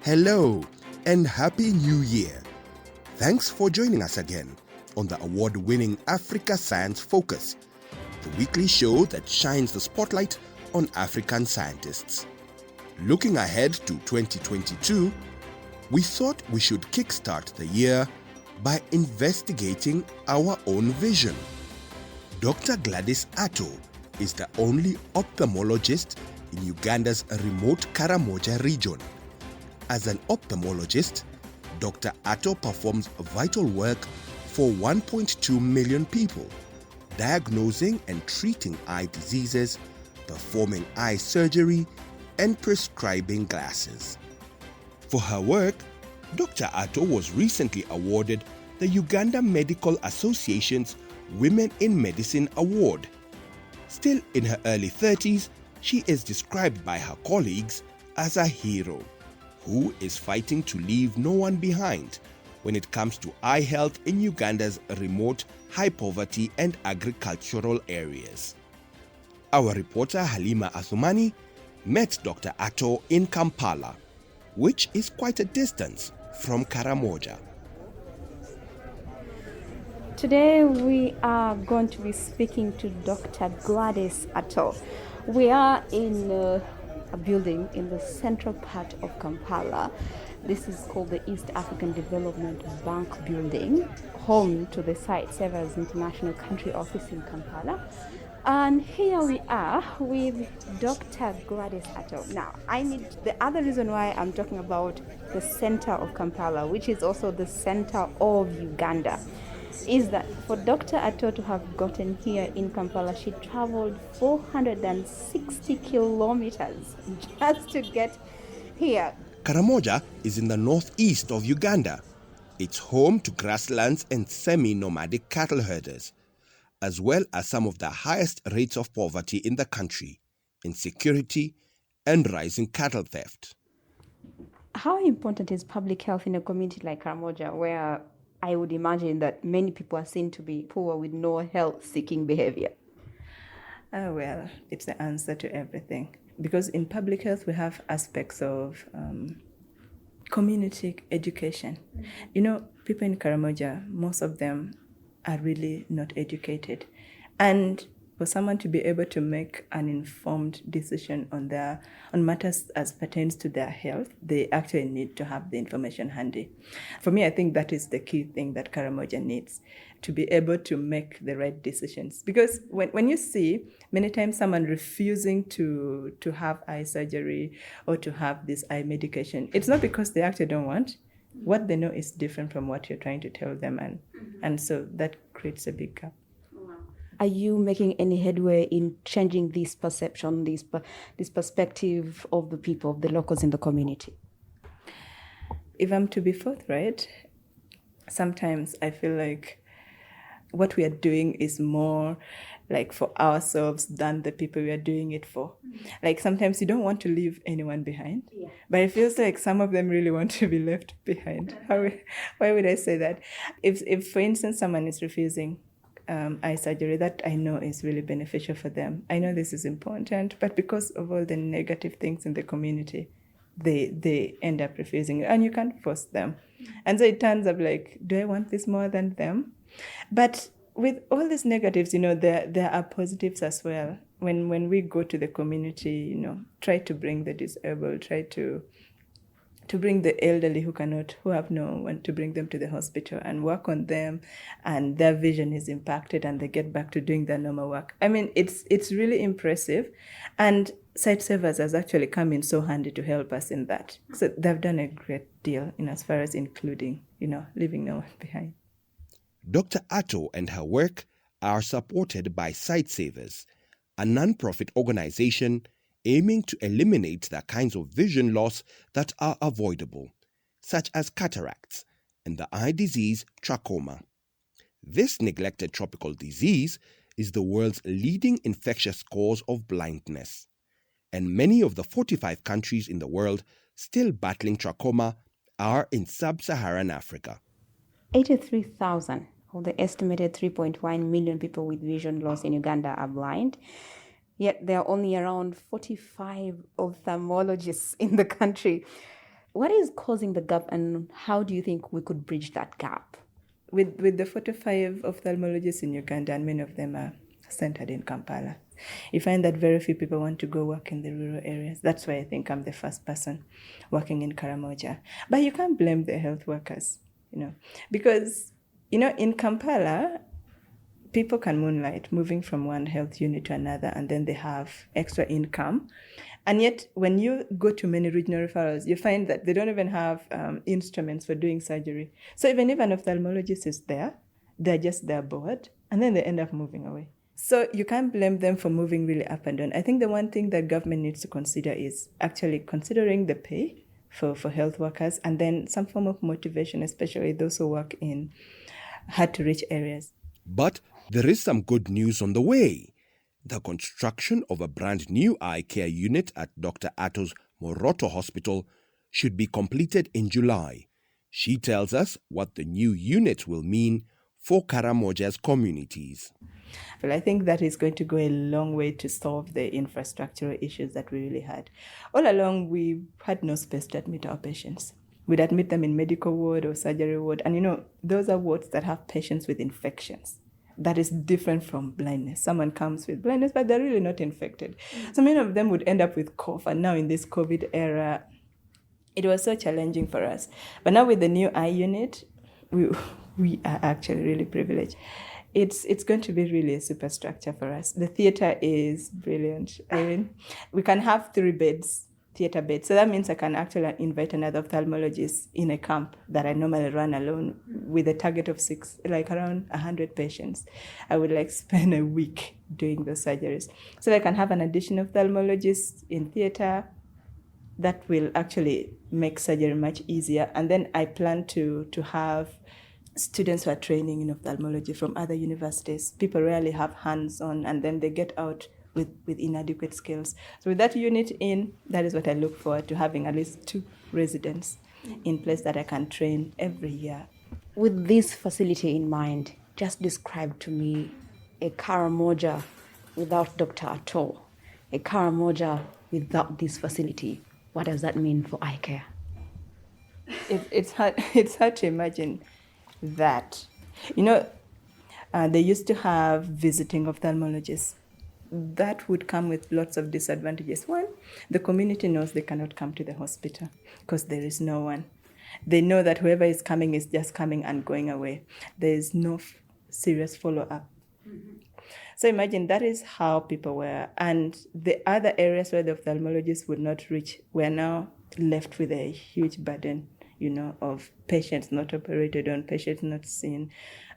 Hello and Happy New Year. Thanks for joining us again on the award-winning Africa Science Focus, the weekly show that shines the spotlight on African scientists. Looking ahead to 2022, we thought we should kickstart the year by investigating our own vision. Dr. Gladys Atto is the only ophthalmologist in Uganda's remote Karamoja region. As an ophthalmologist, Dr. Atto performs vital work for 1.2 million people, diagnosing and treating eye diseases, performing eye surgery, and prescribing glasses. For her work, Dr. Atto was recently awarded the Uganda Medical Association's Women in Medicine Award. Still in her early 30s, she is described by her colleagues as a hero who is fighting to leave no one behind when it comes to eye health in Uganda's remote, high-poverty and agricultural areas. Our reporter Halima Athumani met Dr. Atto in Kampala, which is quite a distance from Karamoja. Today we are going to be speaking to Dr. Gladys Atto. We are in a building in the central part of Kampala. This is called the East African Development Bank building, home to the Sightsavers International Country Office in Kampala. And here we are with Dr. Gladys Atto. Now, the other reason why I'm talking about the center of Kampala, which is also the center of Uganda, is that for Dr. Atto to have gotten here in Kampala, she traveled 460 kilometers just to get here. Karamoja is in the northeast of Uganda. It's home to grasslands and semi-nomadic cattle herders, as well as some of the highest rates of poverty in the country, insecurity, and rising cattle theft. How important is public health in a community like Karamoja, where I would imagine that many people are seen to be poor with no health-seeking behavior? Well, it's the answer to everything. Because in public health, we have aspects of community education. You know, people in Karamoja, most of them are really not educated. And for someone to be able to make an informed decision on matters as pertains to their health, they actually need to have the information handy. For me, I think that is the key thing that Karamoja needs, to be able to make the right decisions. Because when you see many times someone refusing to have eye surgery or to have this eye medication, it's not because they actually don't want. What they know is different from what you're trying to tell them, and so that creates a big gap. Are you making any headway in changing this perception, this perspective of the people, of the locals in the community? If I'm to be forthright, sometimes I feel like what we are doing is more like for ourselves than the people we are doing it for. Like sometimes you don't want to leave anyone behind, but it feels like some of them really want to be left behind. Why would I say that? If for instance, someone is refusing eye surgery, that I know is really beneficial for them. I know this is important, but because of all the negative things in the community, they end up refusing, and you can't force them. And so it turns up like, do I want this more than them? But with all these negatives, there are positives as well. When we go to the community, try to bring the disabled, try to bring the elderly who have no one to bring them to the hospital and work on them, and their vision is impacted and they get back to doing their normal work. I mean, it's really impressive, and Sightsavers has actually come in so handy to help us in that. So they've done a great deal as far as including, leaving no one behind. Dr. Atto and her work are supported by Sightsavers, a non-profit organization aiming to eliminate the kinds of vision loss that are avoidable, such as cataracts and the eye disease trachoma. This neglected tropical disease is the world's leading infectious cause of blindness, and many of the 45 countries in the world still battling trachoma are in sub-Saharan Africa. 83,000 of the estimated 3.1 million people with vision loss in Uganda are blind. Yet there are only around 45 ophthalmologists in the country. What is causing the gap, and how do you think we could bridge that gap? With the 45 ophthalmologists in Uganda, and many of them are centered in Kampala, you find that very few people want to go work in the rural areas. That's why I think I'm the first person working in Karamoja. But you can't blame the health workers, because, in Kampala, people can moonlight, moving from one health unit to another, and then they have extra income. And yet, when you go to many regional referrals, you find that they don't even have instruments for doing surgery. So even if an ophthalmologist is there, they're just there bored, and then they end up moving away. So you can't blame them for moving really up and down. I think the one thing that government needs to consider is actually considering the pay for health workers, and then some form of motivation, especially those who work in hard-to-reach areas. But there is some good news on the way. The construction of a brand new eye care unit at Dr. Atto's Moroto Hospital should be completed in July. She tells us what the new unit will mean for Karamoja's communities. Well, I think that is going to go a long way to solve the infrastructural issues that we really had. All along, we had no space to admit our patients. We'd admit them in medical ward or surgery ward. And those are wards that have patients with infections. That is different from blindness. Someone comes with blindness, but they're really not infected. So many of them would end up with cough. And now in this COVID era, it was so challenging for us. But now with the new eye unit, we are actually really privileged. It's going to be really a superstructure for us. The theater is brilliant. I mean, we can have 3 beds, theater beds. So that means I can actually invite another ophthalmologist in a camp that I normally run alone with a target of 6, like around 100 patients. I would spend a week doing those surgeries. So I can have an additional ophthalmologist in theater. That will actually make surgery much easier. And then I plan to have students who are training in ophthalmology from other universities. People rarely have hands-on, and then they get out with inadequate skills. So with that unit in, that is what I look forward to, having at least 2 residents in place that I can train every year. With this facility in mind, just describe to me a Karamoja without Dr. Atto, a Karamoja without this facility. What does that mean for eye care? It's hard to imagine that. They used to have visiting ophthalmologists. That would come with lots of disadvantages. One, the community knows they cannot come to the hospital because there is no one. They know that whoever is coming is just coming and going away. There is no serious follow-up. Mm-hmm. So imagine that is how people were. And the other areas where the ophthalmologists would not reach were now left with a huge burden, of patients not operated on, patients not seen.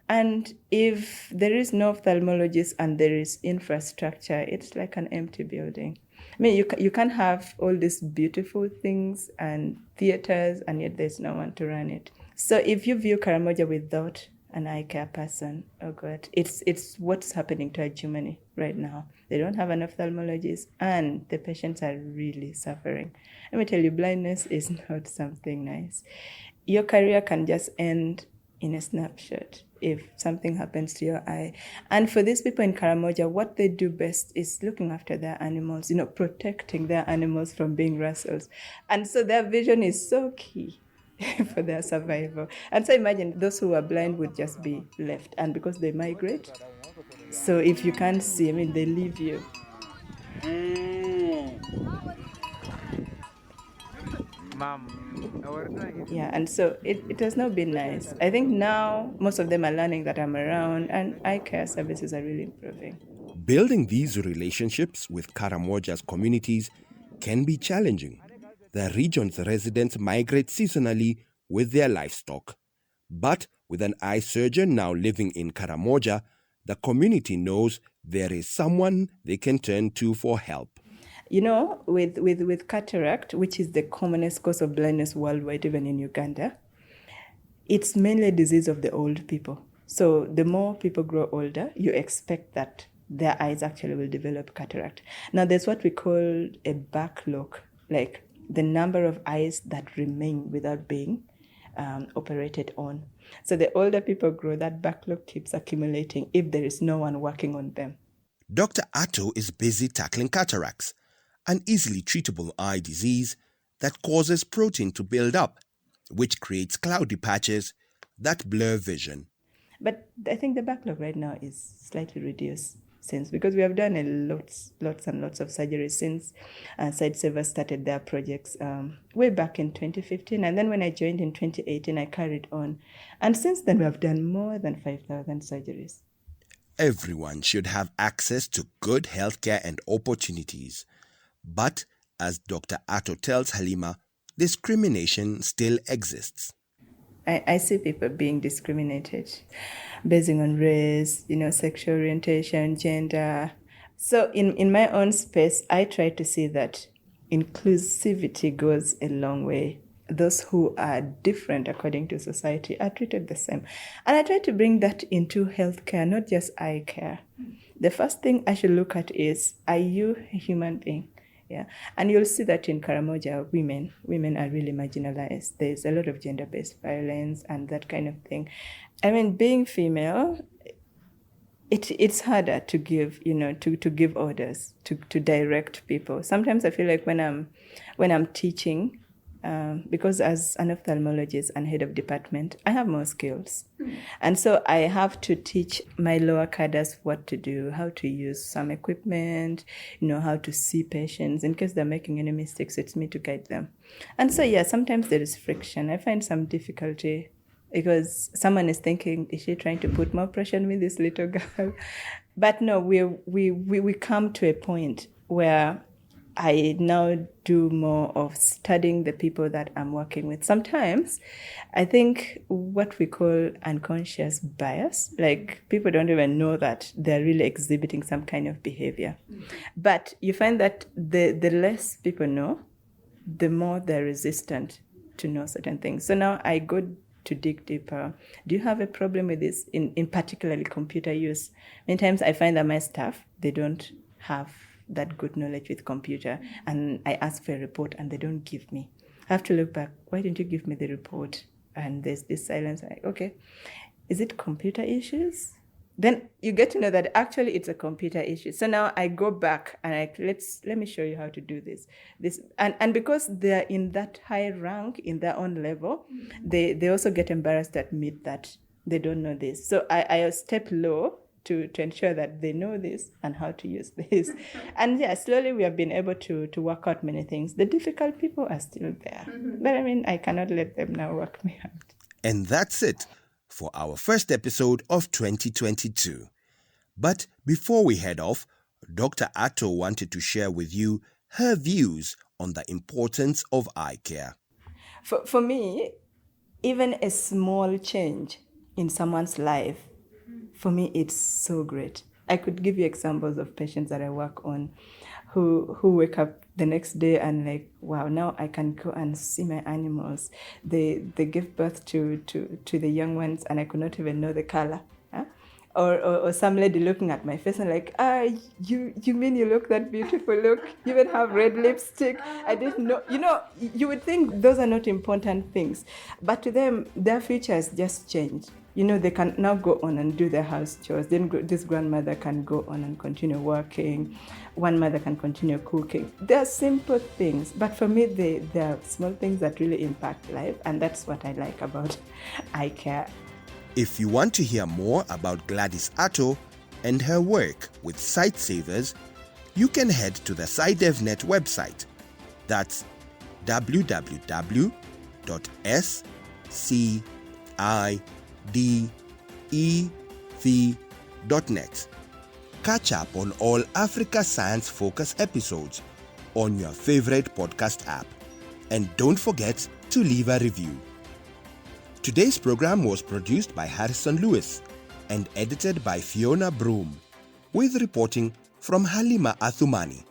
And if there is no ophthalmologist and there is infrastructure, it's like an empty building. I mean, you can have all these beautiful things and theaters, and yet there's no one to run it. So if you view Karamoja without an eye care person, oh God, it's what's happening to our Germany right now. They don't have an ophthalmologist, and the patients are really suffering. Let me tell you, blindness is not something nice. Your career can just end in a snapshot if something happens to your eye. And for these people in Karamoja, what they do best is looking after their animals, protecting their animals from being rustled. And so their vision is so key for their survival. And so imagine those who are blind would just be left. And because they migrate, so if you can't see, they leave you. Yeah, and so it has not been nice. I think now most of them are learning that I'm around, and eye care services are really improving. Building these relationships with Karamoja's communities can be challenging. The region's residents migrate seasonally with their livestock. But with an eye surgeon now living in Karamoja, the community knows there is someone they can turn to for help. With cataract, which is the commonest cause of blindness worldwide, even in Uganda, it's mainly a disease of the old people. So the more people grow older, you expect that their eyes actually will develop cataract. Now, there's what we call a backlog, like the number of eyes that remain without being operated on. So the older people grow, that backlog keeps accumulating if there is no one working on them. Dr. Atto is busy tackling cataracts, an easily treatable eye disease that causes protein to build up, which creates cloudy patches that blur vision. But I think the backlog right now is slightly reduced because we have done lots and lots of surgeries since Sightsavers started their projects way back in 2015. And then when I joined in 2018, I carried on. And since then, we have done more than 5,000 surgeries. Everyone should have access to good healthcare and opportunities. But, as Dr. Atto tells Halima, discrimination still exists. I see people being discriminated based on race, sexual orientation, gender. So in my own space, I try to see that inclusivity goes a long way. Those who are different according to society are treated the same. And I try to bring that into healthcare, not just eye care. The first thing I should look at is, are you a human being? Yeah, and you'll see that in Karamoja, women are really marginalized. There's a lot of gender-based violence and that kind of thing. I mean, being female, it's harder to give, to give orders, to direct people. Sometimes I feel like when I'm teaching, because as an ophthalmologist and head of department, I have more skills. And so I have to teach my lower cadres what to do, how to use some equipment, how to see patients. In case they're making any mistakes, it's me to guide them. And so, yeah, sometimes there is friction. I find some difficulty because someone is thinking, is she trying to put more pressure on me, this little girl? But no, we come to a point where I now do more of studying the people that I'm working with. Sometimes I think what we call unconscious bias, like people don't even know that they're really exhibiting some kind of behavior. But you find that the less people know, the more they're resistant to know certain things. So now I go to dig deeper. Do you have a problem with this, in particularly computer use? Many times I find that my staff, they don't have that good knowledge with computer, and I ask for a report and they don't give me. I have to look back. Why didn't you give me the report? And there's this silence. I'm like, okay, is it computer issues? Then you get to know that actually it's a computer issue. So now I go back and let me show you how to do this. And because they're in that high rank in their own level, they also get embarrassed to admit that they don't know this. So I step low to ensure that they know this and how to use this. And yeah, slowly we have been able to work out many things. The difficult people are still there. But I mean, I cannot let them now work me out. And that's it for our first episode of 2022. But before we head off, Dr. Atto wanted to share with you her views on the importance of eye care. For me, even a small change in someone's life, for me, it's so great. I could give you examples of patients that I work on who wake up the next day and like, wow, now I can go and see my animals. They give birth to the young ones and I could not even know the color. Huh? Or some lady looking at my face and like, you mean you look that beautiful? Look, you even have red lipstick. I didn't know. You would think those are not important things. But to them, their future has just changed. They can now go on and do their house chores. Then this grandmother can go on and continue working. One mother can continue cooking. They're simple things, but for me, they're small things that really impact life, and that's what I like about eye care. If you want to hear more about Gladys Atto and her work with Sightsavers, you can head to the SciDevNet website. That's www.scidev.net. Catch up on all Africa Science Focus episodes on your favorite podcast app. And don't forget to leave a review. Today's program was produced by Harrison Lewis and edited by Fiona Broom, with reporting from Halima Athumani.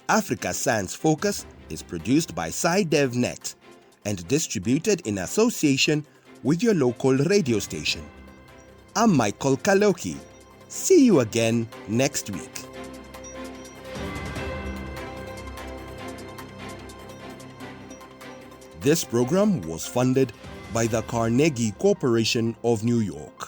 Africa Science Focus is produced by SciDevNet and distributed in association with your local radio station. I'm Michael Kaloki. See you again next week. This program was funded by the Carnegie Corporation of New York.